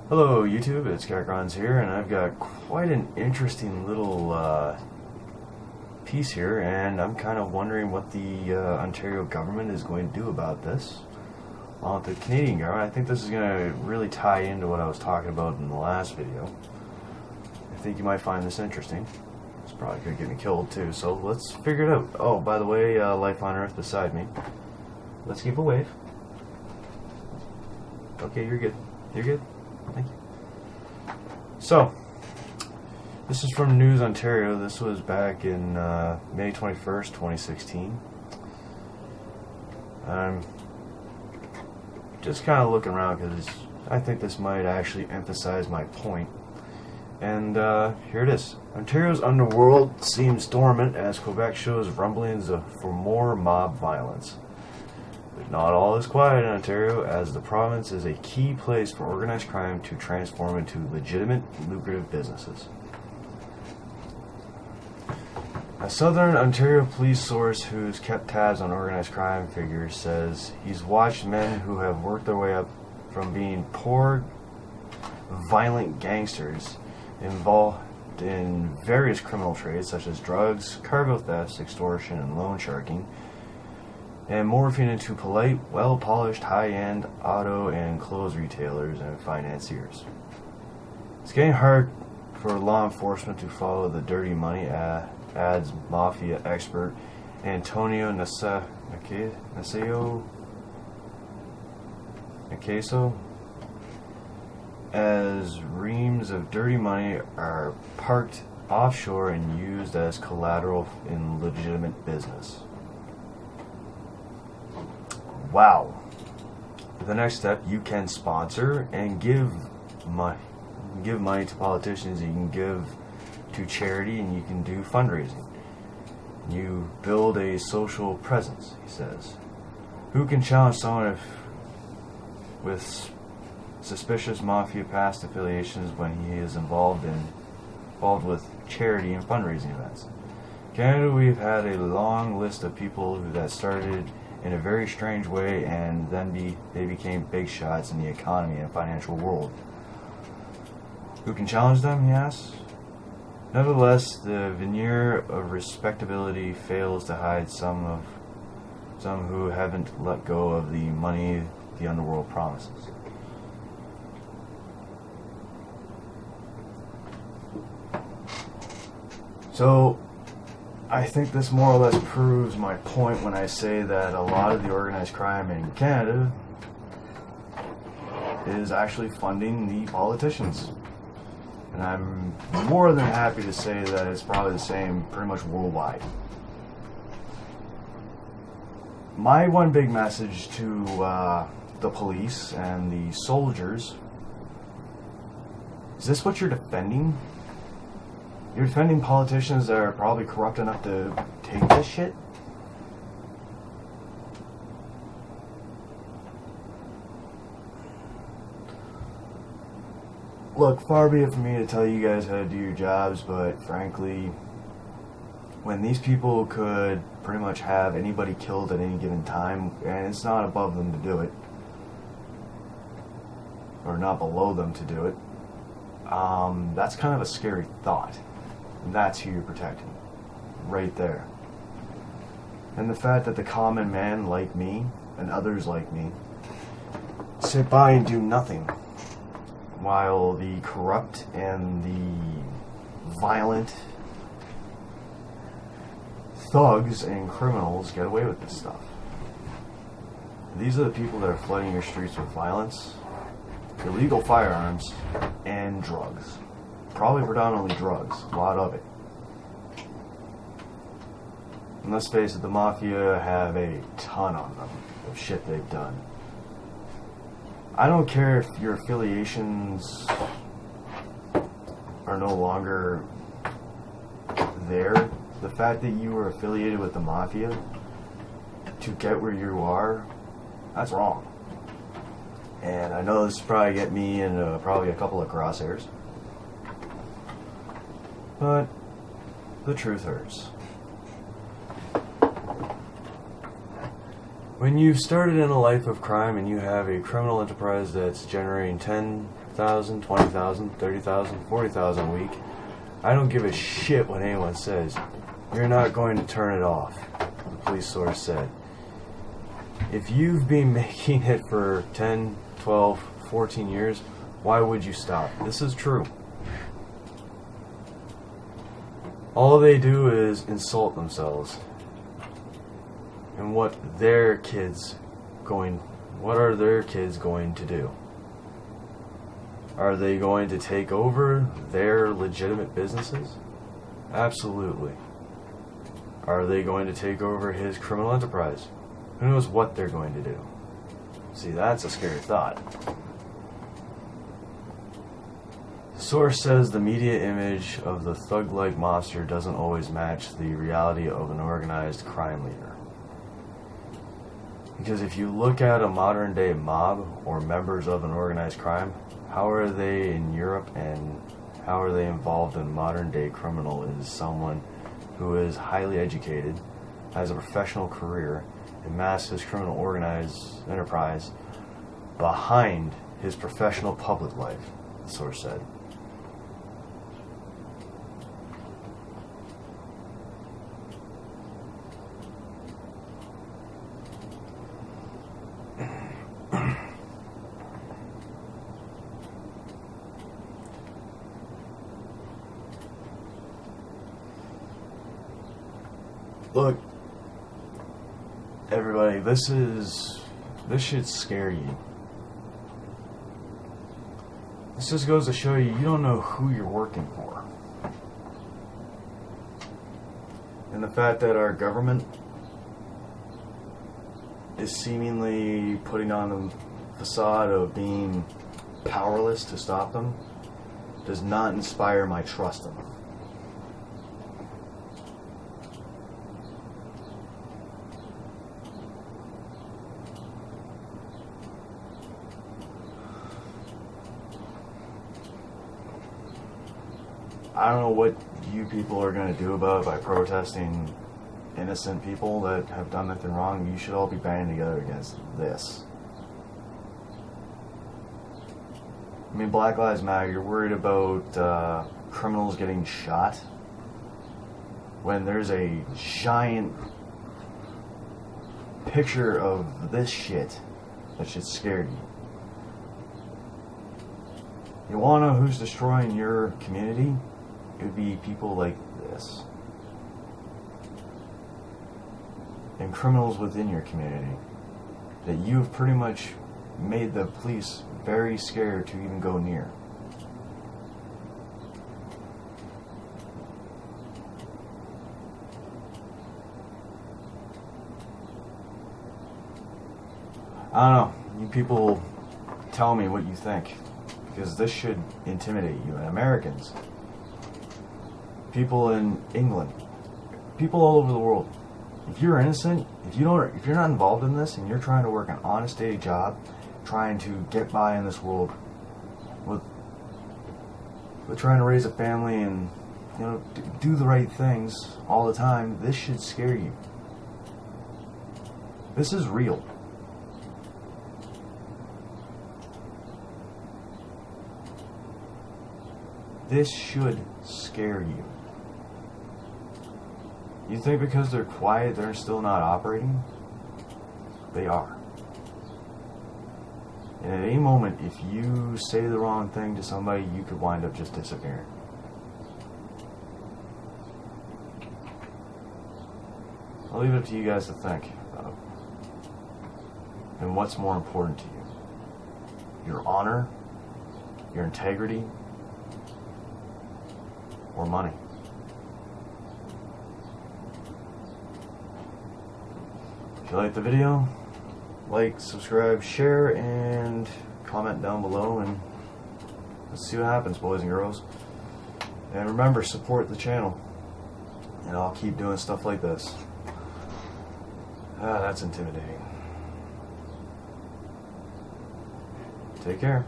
Hello YouTube, it's Kakrons here, and I've got quite an interesting little piece here, and I'm kind of wondering what the Ontario government is going to do about this. Well, the Canadian government, I think this is going to really tie into what I was talking about in the last video. I think you might find this interesting. It's probably going to get me killed too, so let's figure it out. Oh, by the way, life on Earth beside me. Let's give a wave. Okay, you're good. You're good. Thank you. So, this is from News Ontario. This was back in May 21st, 2016. I'm just kind of looking around because I think this might actually emphasize my point. And here it is. Ontario's underworld seems dormant as Quebec shows rumblings for more mob violence. But not all is quiet in Ontario, as the province is a key place for organized crime to transform into legitimate, lucrative businesses. A Southern Ontario police source who's kept tabs on organized crime figures says he's watched men who have worked their way up from being poor, violent gangsters involved in various criminal trades such as drugs, cargo thefts, extortion, and loan sharking, and morphing into polite, well-polished, high-end auto and clothes retailers and financiers. It's getting hard for law enforcement to follow the dirty money, adds mafia expert Antonio Naceso, as reams of dirty money are parked offshore and used as collateral in legitimate business. Wow. The next step, you can sponsor and give money to politicians. You can give to charity, and you can do fundraising. You build a social presence, he says. Who can challenge someone with suspicious mafia past affiliations when he is involved with charity and fundraising events? In Canada, we've had a long list of people that started in a very strange way, and then they became big shots in the economy and financial world. Who can challenge them, he asks? Nevertheless, the veneer of respectability fails to hide some who haven't let go of the money the underworld promises. So, I think this more or less proves my point when I say that a lot of the organized crime in Canada is actually funding the politicians. And I'm more than happy to say that it's probably the same pretty much worldwide. My one big message to the police and the soldiers, is this what you're defending? You're defending politicians that are probably corrupt enough to take this shit? Look, far be it from me to tell you guys how to do your jobs, but frankly, when these people could pretty much have anybody killed at any given time, and it's not above them to do it, or not below them to do it, that's kind of a scary thought. That's who you're protecting, right there. And the fact that the common man like me, and others like me, sit by and do nothing, while the corrupt and the violent thugs and criminals get away with this stuff. These are the people that are flooding your streets with violence, illegal firearms, and drugs. Probably predominantly drugs, a lot of it. And let's face it, the mafia have a ton on them of shit they've done. I don't care if your affiliations are no longer there. The fact that you were affiliated with the mafia to get where you are, that's wrong. And I know this will probably get me in probably a couple of crosshairs. But the truth hurts. When you've started in a life of crime and you have a criminal enterprise that's generating 10,000, 20,000, 30,000, 40,000 a week, I don't give a shit what anyone says. You're not going to turn it off, the police source said. If you've been making it for 10, 12, 14 years, why would you stop? This is true. All they do is insult themselves. And what are their kids going to do? Are they going to take over their legitimate businesses? Absolutely. Are they going to take over his criminal enterprise? Who knows what they're going to do? See, that's a scary thought. The source says the media image of the thug-like mobster doesn't always match the reality of an organized crime leader. Because if you look at a modern-day mob or members of an organized crime, how are they in Europe and how are they involved in modern-day criminal is someone who is highly educated, has a professional career, and masks his criminal organized enterprise behind his professional public life, the source said. Look, everybody, this should scare you. This just goes to show you don't know who you're working for. And the fact that our government is seemingly putting on the facade of being powerless to stop them does not inspire my trust in them. I don't know what you people are going to do about it by protesting innocent people that have done nothing wrong. You should all be banding together against this. I mean, Black Lives Matter, you're worried about criminals getting shot when there's a giant picture of this shit that should scare you. You want to know who's destroying your community? It would be people like this. And criminals within your community that you've pretty much made the police very scared to even go near. I don't know. You people tell me what you think, because this should intimidate you. And Americans, people in England, people all over the world. If you're innocent, if you're not involved in this, and you're trying to work an honest day job, trying to get by in this world, with trying to raise a family and do the right things all the time, this should scare you. This is real. This should scare you. You think because they're quiet, they're still not operating? They are. And at any moment, if you say the wrong thing to somebody, you could wind up just disappearing. I'll leave it up to you guys to think about. And what's more important to you? Your honor, your integrity, or money? If you like the video, like, subscribe, share, and comment down below, and let's see what happens, boys and girls. And remember, support the channel, and I'll keep doing stuff like this. That's intimidating. Take care.